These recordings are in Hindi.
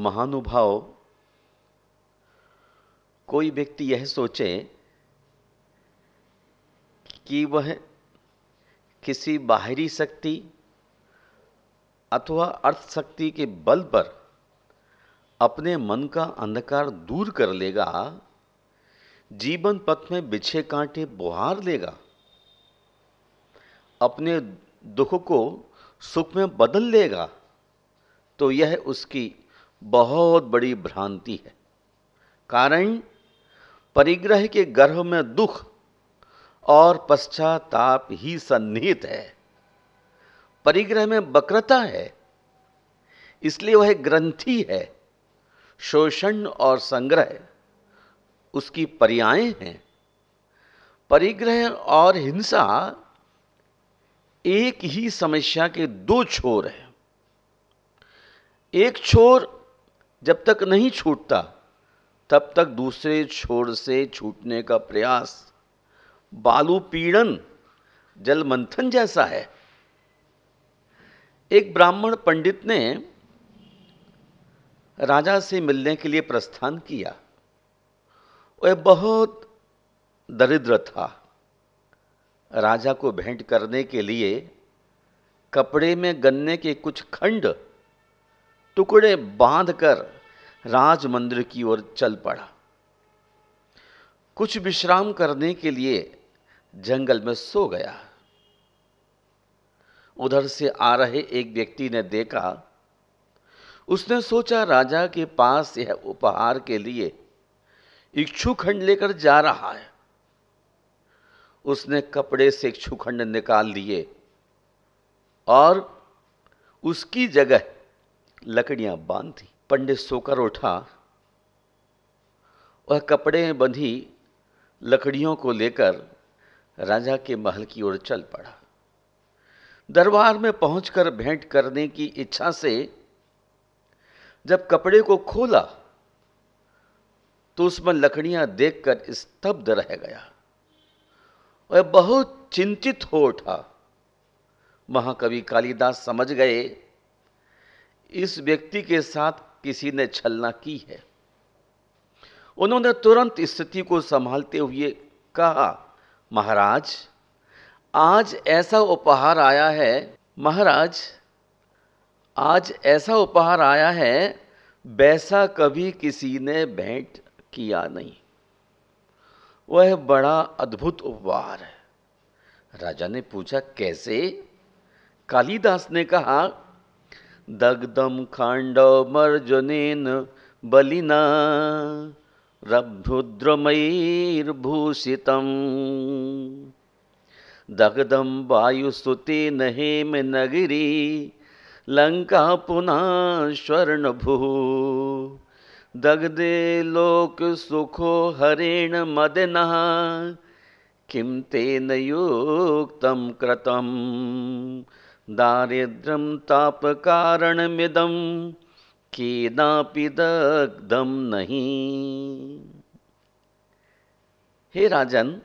महानुभाव, कोई व्यक्ति यह सोचे कि वह किसी बाहरी शक्ति अथवा अर्थ शक्ति के बल पर अपने मन का अंधकार दूर कर लेगा, जीवन पथ में बिछे कांटे बुहार लेगा, अपने दुख को सुख में बदल लेगा, तो यह उसकी बहुत बड़ी भ्रांति है। कारण परिग्रह के गर्भ में दुख और पश्चाताप ही सन्निहित है। परिग्रह में वक्रता है, इसलिए वह ग्रंथि है। शोषण और संग्रह उसकी पर्याय हैं। परिग्रह और हिंसा एक ही समस्या के दो छोर हैं। एक छोर जब तक नहीं छूटता तब तक दूसरे छोर से छूटने का प्रयास बालू पीड़न, जल मंथन जैसा है। एक ब्राह्मण पंडित ने राजा से मिलने के लिए प्रस्थान किया। वह बहुत दरिद्र था। राजा को भेंट करने के लिए कपड़े में गन्ने के कुछ खंड टुकड़े बांधकर राज मंदिर की ओर चल पड़ा। कुछ विश्राम करने के लिए जंगल में सो गया। उधर से आ रहे एक व्यक्ति ने देखा। उसने सोचा राजा के पास यह उपहार के लिए इक्षुखंड लेकर जा रहा है। उसने कपड़े से इक्षुखंड निकाल लिए और उसकी जगह लकड़ियां बांध दी। पंडित सोकर उठा। वह कपड़े में बंधी लकड़ियों को लेकर राजा के महल की ओर चल पड़ा। दरबार में पहुंचकर भेंट करने की इच्छा से जब कपड़े को खोला तो उसमें लकड़ियां देखकर स्तब्ध रह गया। वह बहुत चिंतित हो उठा। महाकवि कालिदास समझ गए इस व्यक्ति के साथ किसी ने छलना की है। उन्होंने तुरंत स्थिति को संभालते हुए कहा, महाराज, आज ऐसा उपहार आया है। महाराज, आज ऐसा उपहार आया है वैसा कभी किसी ने भेंट किया नहीं। वह बड़ा अद्भुत उपहार है। राजा ने पूछा, कैसे? कालिदास ने कहा, दग्धम खांडवमर्जनेन बलिना रभ्रुद्रमयैर्भूषितम् दग्धम वायुसुतेन हेम नगरी लंका पुनः स्वर्णभूः दग्धे लोक सुखो हरेण मदनः किं तेन युक्तं कृतं दारिद्र्यं तापकारणमिदं केनापि दग्धं नहीं। हे राजन,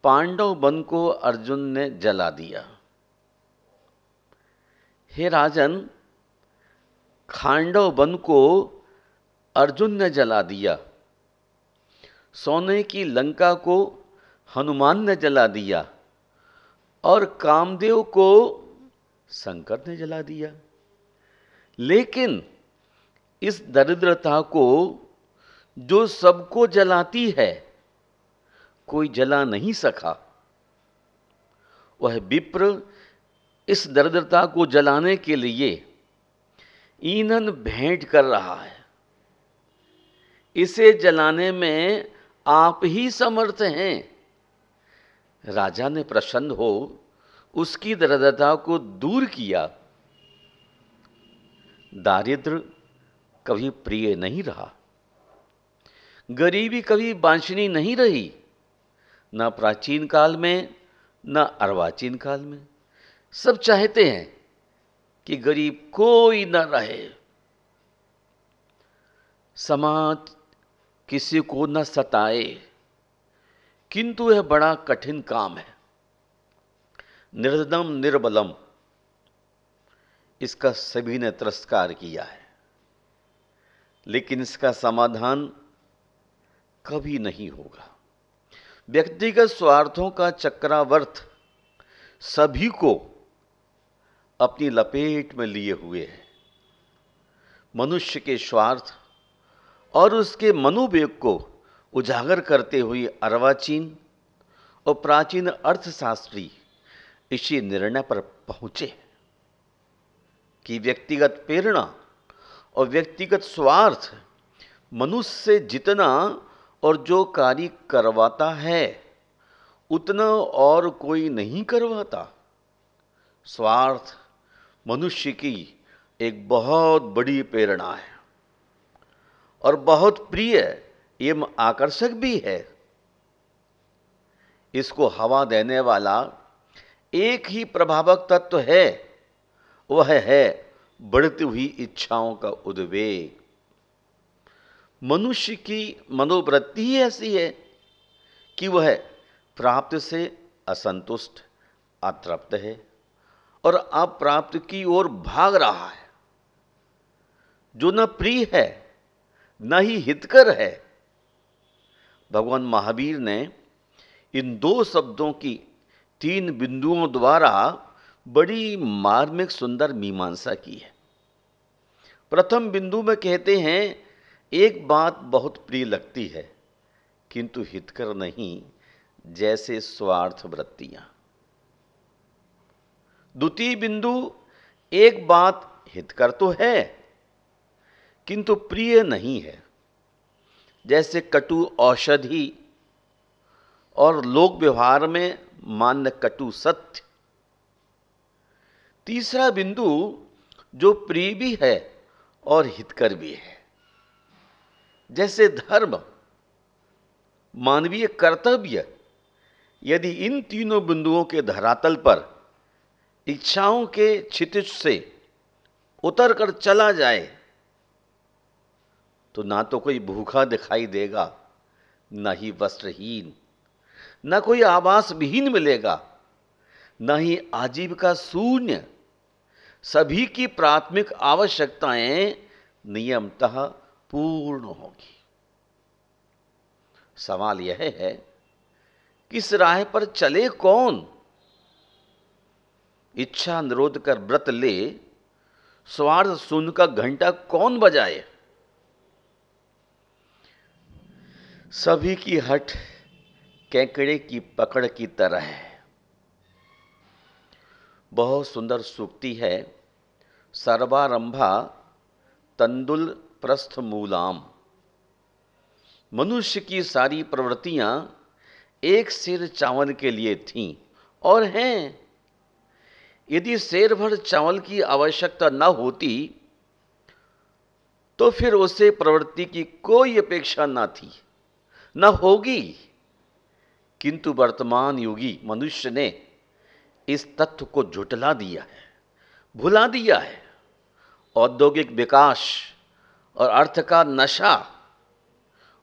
पांडव वन को अर्जुन ने जला दिया। हे राजन, खांडव वन को अर्जुन ने जला दिया। सोने की लंका को हनुमान ने जला दिया और कामदेव को शंकर ने जला दिया। लेकिन इस दरिद्रता को जो सबको जलाती है, कोई जला नहीं सका। वह विप्र इस दरिद्रता को जलाने के लिए ईंधन भेंट कर रहा है। इसे जलाने में आप ही समर्थ हैं। राजा ने प्रसन्न हो उसकी दरिद्रता को दूर किया। दारिद्र्य कभी प्रिय नहीं रहा। गरीबी कभी वांछनीय नहीं रही, न प्राचीन काल में न अर्वाचीन काल में। सब चाहते हैं कि गरीब कोई न रहे। समाज किसी को न सताए, किंतु यह बड़ा कठिन काम है। निर्धनम निर्बलम, इसका सभी ने तिरस्कार किया है। लेकिन इसका समाधान कभी नहीं होगा। व्यक्तिगत स्वार्थों का चक्रावर्त सभी को अपनी लपेट में लिए हुए है। मनुष्य के स्वार्थ और उसके मनोवेग को उजागर करते हुए अर्वाचीन और प्राचीन अर्थशास्त्री इसी निर्णय पर पहुंचे कि व्यक्तिगत प्रेरणा और व्यक्तिगत स्वार्थ मनुष्य से जितना और जो कार्य करवाता है उतना और कोई नहीं करवाता। स्वार्थ मनुष्य की एक बहुत बड़ी प्रेरणा है और बहुत प्रिय एवं आकर्षक भी है। इसको हवा देने वाला एक ही प्रभावक तत्व है, वह है बढ़ती हुई इच्छाओं का उद्वेग। मनुष्य की मनोवृत्ति ही ऐसी है कि वह प्राप्त से असंतुष्ट, अतृप्त है और अप्राप्त की ओर भाग रहा है, जो न प्रिय है न ही हितकर है। भगवान महावीर ने इन दो शब्दों की 3 बिंदुओं द्वारा बड़ी मार्मिक सुंदर मीमांसा की है। प्रथम बिंदु में कहते हैं, एक बात बहुत प्रिय लगती है किंतु हितकर नहीं, जैसे स्वार्थ वृत्तियां। द्वितीय बिंदु, एक बात हितकर तो है किंतु प्रिय नहीं है, जैसे कटु औषधि और लोक व्यवहार में मान्य कटु सत्य। तीसरा बिंदु, जो प्रिय भी है और हितकर भी है, जैसे धर्म, मानवीय कर्तव्य। यदि इन तीनों बिंदुओं के धरातल पर इच्छाओं के क्षितिज से उतर कर चला जाए तो ना तो कोई भूखा दिखाई देगा, न ही वस्त्रहीन, न कोई आवास विहीन मिलेगा, न ही आजीविका शून्य। सभी की प्राथमिक आवश्यकताएं नियमतः पूर्ण होगी। सवाल यह है, किस राह पर चले कौन? इच्छा निरोध कर व्रत ले, स्वार्थ शून्य का घंटा कौन बजाए? सभी की हट केकड़े की पकड़ की तरह है। बहुत सुंदर सूक्ति है, सर्वारंभा तंदुल प्रस्थ मूलाम। मनुष्य की सारी प्रवृत्तियां एक सेर चावल के लिए थीं और हैं। यदि सेर भर चावल की आवश्यकता न होती तो फिर उसे प्रवृत्ति की कोई अपेक्षा न थी, न होगी। किंतु वर्तमान युगी मनुष्य ने इस तथ्य को झुठला दिया है, भुला दिया है। औद्योगिक विकास और अर्थ का नशा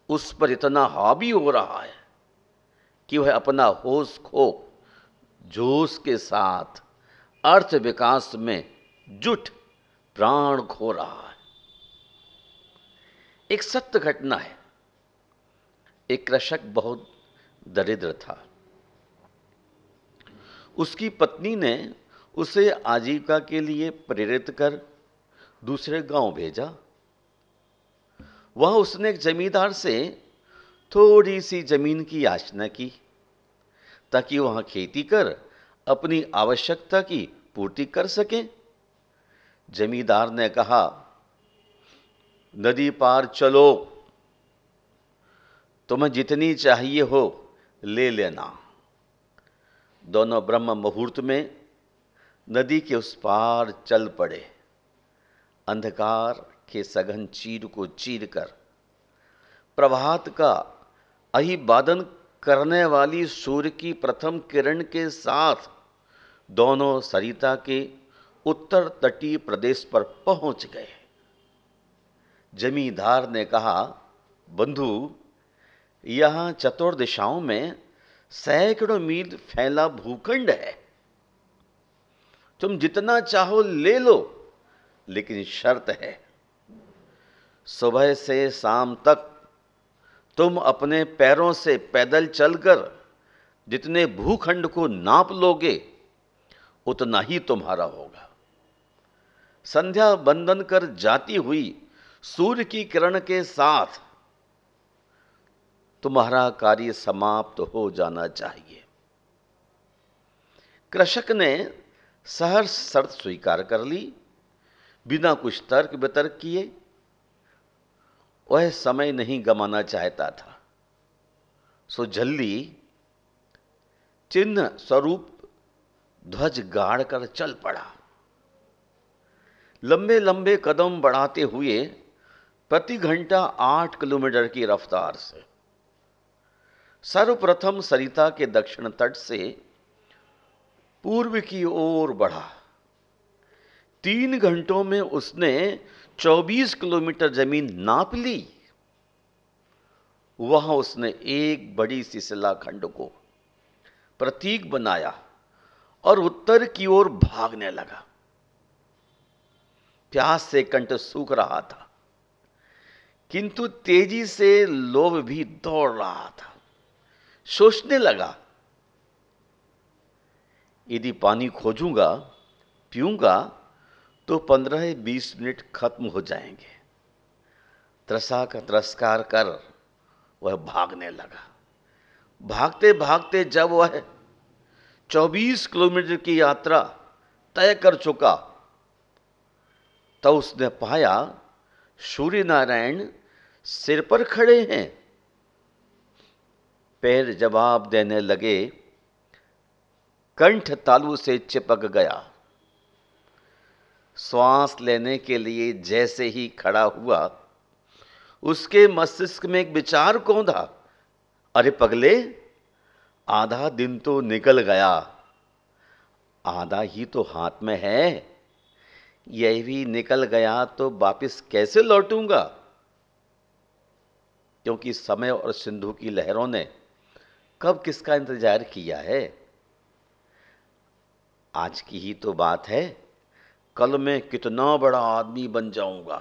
उस पर इतना हावी हो रहा है कि वह अपना होश खो जोश के साथ अर्थ विकास में जुट प्राण खो रहा है। एक सत्य घटना है। एक कृषक बहुत दरिद्र था। उसकी पत्नी ने उसे आजीविका के लिए प्रेरित कर दूसरे गांव भेजा। वह उसने एक जमींदार से थोड़ी सी जमीन की याचना की ताकि वहां खेती कर अपनी आवश्यकता की पूर्ति कर सके। जमींदार ने कहा, नदी पार चलो, तुम्हें जितनी चाहिए हो ले लेना। दोनों ब्रह्म मुहूर्त में नदी के उस पार चल पड़े। अंधकार के सघन चीर को चीर कर प्रभात का अभिवादन करने वाली सूर्य की प्रथम किरण के साथ दोनों सरिता के उत्तर तटीय प्रदेश पर पहुंच गए। जमींदार ने कहा, बंधु, यहां चतुर्दिशाओं में सैकड़ों मील फैला भूखंड है। तुम जितना चाहो ले लो, लेकिन शर्त है, सुबह से शाम तक तुम अपने पैरों से पैदल चलकर जितने भूखंड को नाप लोगे उतना ही तुम्हारा होगा। संध्या बंदन कर जाती हुई सूर्य की किरण के साथ तुम्हारा कार्य समाप्त हो जाना चाहिए। कृषक ने सहर्ष शर्त स्वीकार कर ली, बिना कुछ तर्क वितर्क किए। वह समय नहीं गंवाना चाहता था, सो जल्दी चिन्ह स्वरूप ध्वज गाड़ कर चल पड़ा। लंबे लंबे कदम बढ़ाते हुए प्रति घंटा 8 किलोमीटर की रफ्तार से सर्वप्रथम सरिता के दक्षिण तट से पूर्व की ओर बढ़ा। 3 घंटों में उसने 24 किलोमीटर जमीन नाप ली। वहां उसने एक बड़ी सी शिलाखंड को प्रतीक बनाया और उत्तर की ओर भागने लगा। प्यास से कंठ सूख रहा था, किंतु तेजी से लोभ भी दौड़ रहा था। सोचने लगा, यदि पानी खोजूंगा पीऊंगा तो 15-20 मिनट खत्म हो जाएंगे। त्रसा का तिरस्कार कर वह भागने लगा। भागते भागते जब वह 24 किलोमीटर की यात्रा तय कर चुका तो उसने पाया सूर्य नारायण सिर पर खड़े हैं। पैर जवाब देने लगे, कंठ तालू से चिपक गया। श्वास लेने के लिए जैसे ही खड़ा हुआ, उसके मस्तिष्क में एक विचार कौंधा, अरे पगले, आधा दिन तो निकल गया, आधा ही तो हाथ में है। यह भी निकल गया तो वापस कैसे लौटूंगा? क्योंकि समय और सिंधु की लहरों ने कब किसका इंतजार किया है। आज की ही तो बात है, कल मैं कितना बड़ा आदमी बन जाऊंगा,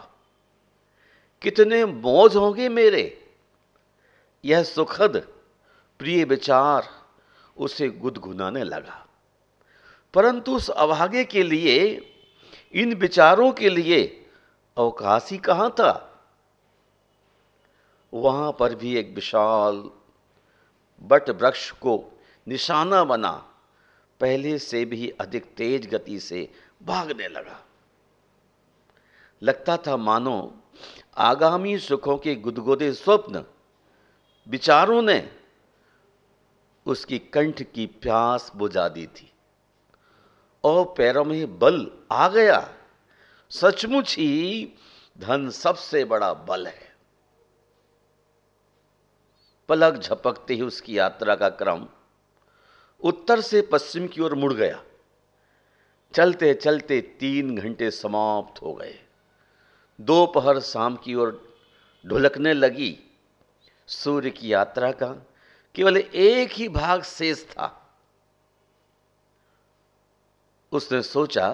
कितने मौज होंगे मेरे। यह सुखद प्रिय विचार उसे गुदगुनाने लगा। परंतु उस अभागे के लिए, इन विचारों के लिए अवकाश ही कहां था। वहां पर भी एक विशाल बट वृक्ष को निशाना बना पहले से भी अधिक तेज गति से भागने लगा। लगता था मानो आगामी सुखों के गुदगुदे स्वप्न विचारों ने उसकी कंठ की प्यास बुझा दी थी और पैरों में बल आ गया। सचमुच ही धन सबसे बड़ा बल है। पलक झपकते ही उसकी यात्रा का क्रम उत्तर से पश्चिम की ओर मुड़ गया। चलते चलते 3 घंटे समाप्त हो गए। दोपहर शाम की ओर ढुलकने लगी। सूर्य की यात्रा का केवल एक ही भाग शेष था। उसने सोचा,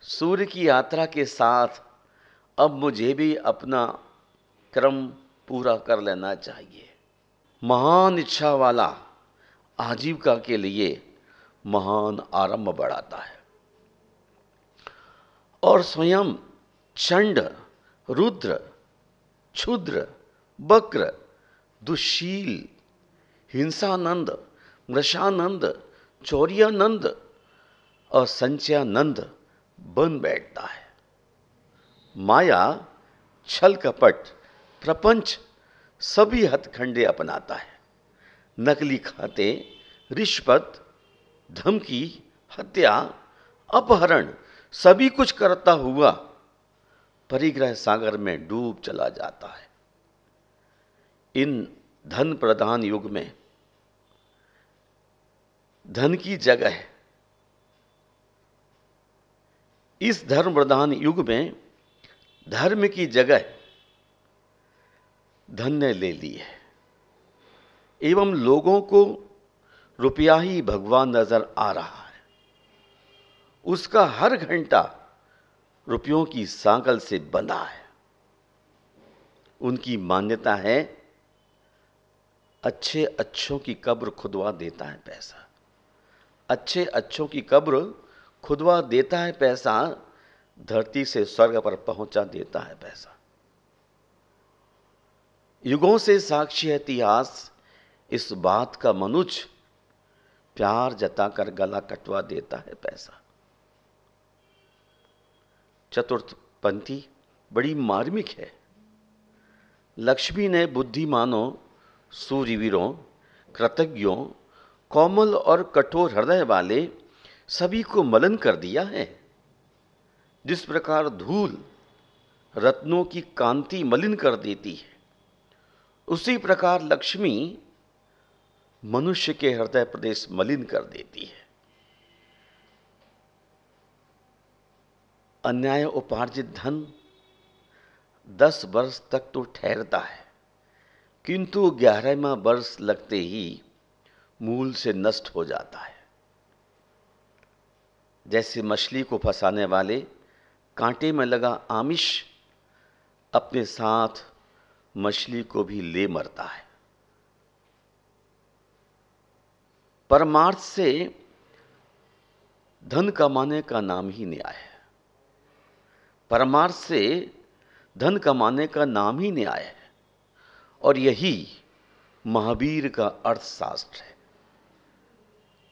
सूर्य की यात्रा के साथ अब मुझे भी अपना क्रम पूरा कर लेना चाहिए। महान इच्छा वाला आजीविका के लिए महान आरंभ बढ़ाता है। और स्वयं चंड, रुद्र, क्षुद्र, वक्र, दुशील, हिंसानंद, मृषानंद, चौर्यानंद और संचयानंद बन बैठता है। माया, छल कपट, प्रपंच सभी हथकंडे अपनाता है। नकली खाते, रिश्वत, धमकी, हत्या, अपहरण सभी कुछ करता हुआ परिग्रह सागर में डूब चला जाता है। इन धन प्रधान युग में धन की जगह, इस धर्म प्रधान युग में धर्म की जगह धन ने ले ली है एवं लोगों को रुपया ही भगवान नजर आ रहा है। उसका हर घंटा रुपयों की सांकल से बंधा है। उनकी मान्यता है, अच्छे अच्छों की कब्र खुदवा देता है पैसा। अच्छे अच्छों की कब्र खुदवा देता है पैसा, धरती से स्वर्ग पर पहुंचा देता है पैसा। युगों से साक्षी है इतिहास इस बात का, मनुष्य प्यार जताकर गला कटवा देता है पैसा। चतुर्थ पंक्ति बड़ी मार्मिक है। लक्ष्मी ने बुद्धिमानों, सूरवीरों, कृतज्ञों, कोमल और कठोर हृदय वाले सभी को मलिन कर दिया है। जिस प्रकार धूल रत्नों की कांति मलिन कर देती है, उसी प्रकार लक्ष्मी मनुष्य के हृदय प्रदेश मलिन कर देती है। अन्याय उपार्जित धन 10 वर्ष तक तो ठहरता है, किंतु 11वां वर्ष लगते ही मूल से नष्ट हो जाता है। जैसे मछली को फंसाने वाले कांटे में लगा आमिष अपने साथ मछली को भी ले मरता है। परमार्थ से धन कमाने का नाम ही न्याय है। परमार्थ से धन कमाने का नाम ही न्याय है, और यही महावीर का अर्थशास्त्र है।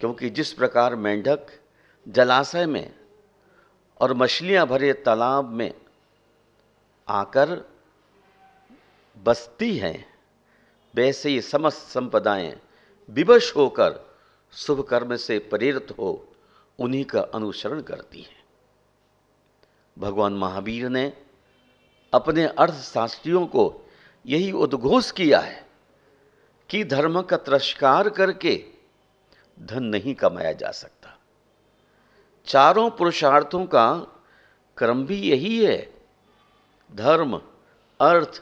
क्योंकि जिस प्रकार मेंढक जलाशय में और मछलियां भरे तालाब में आकर बसती हैं, वैसे ही समस्त संपदाएं विवश होकर शुभ कर्म से प्रेरित हो उन्हीं का अनुसरण करती हैं। भगवान महावीर ने अपने अर्थशास्त्रियों को यही उद्घोष किया है कि धर्म का तिरस्कार करके धन नहीं कमाया जा सकता। चारों पुरुषार्थों का क्रम भी यही है, धर्म, अर्थ,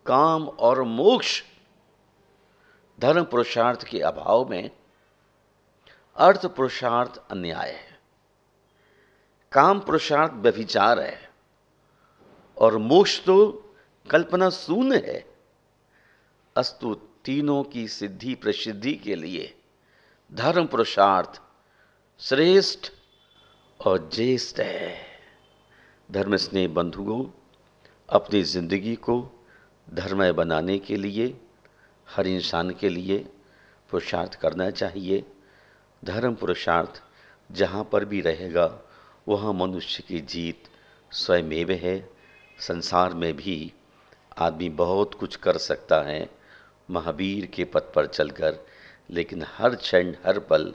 काम और मोक्ष। धर्म पुरुषार्थ के अभाव में अर्थ पुरुषार्थ अन्याय है, काम पुरुषार्थ व्यभिचार है, और मोक्ष तो कल्पना शून्य है। अस्तु तीनों की सिद्धि प्रसिद्धि के लिए धर्म पुरुषार्थ श्रेष्ठ और ज्येष्ठ है। धर्म स्नेह बंधुओं, अपनी जिंदगी को धर्ममय बनाने के लिए हर इंसान के लिए पुरुषार्थ करना चाहिए। धर्म पुरुषार्थ जहाँ पर भी रहेगा वहाँ मनुष्य की जीत स्वयमेव है। संसार में भी आदमी बहुत कुछ कर सकता है महावीर के पथ पर चलकर, लेकिन हर क्षण हर पल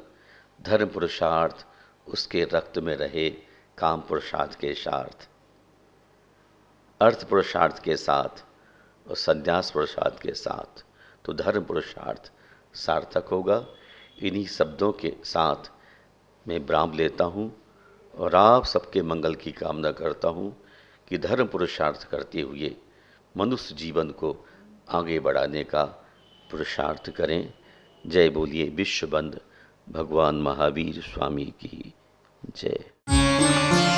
धर्म पुरुषार्थ उसके रक्त में रहे, काम पुरुषार्थ के साथ, अर्थ पुरुषार्थ के साथ और संन्यास पुरुषार्थ के साथ, तो धर्म पुरुषार्थ सार्थक होगा। इन्हीं शब्दों के साथ मैं विराम लेता हूँ और आप सबके मंगल की कामना करता हूँ कि धर्म पुरुषार्थ करते हुए मनुष्य जीवन को आगे बढ़ाने का पुरुषार्थ करें। जय बोलिए विश्व बंधु भगवान महावीर स्वामी की जय।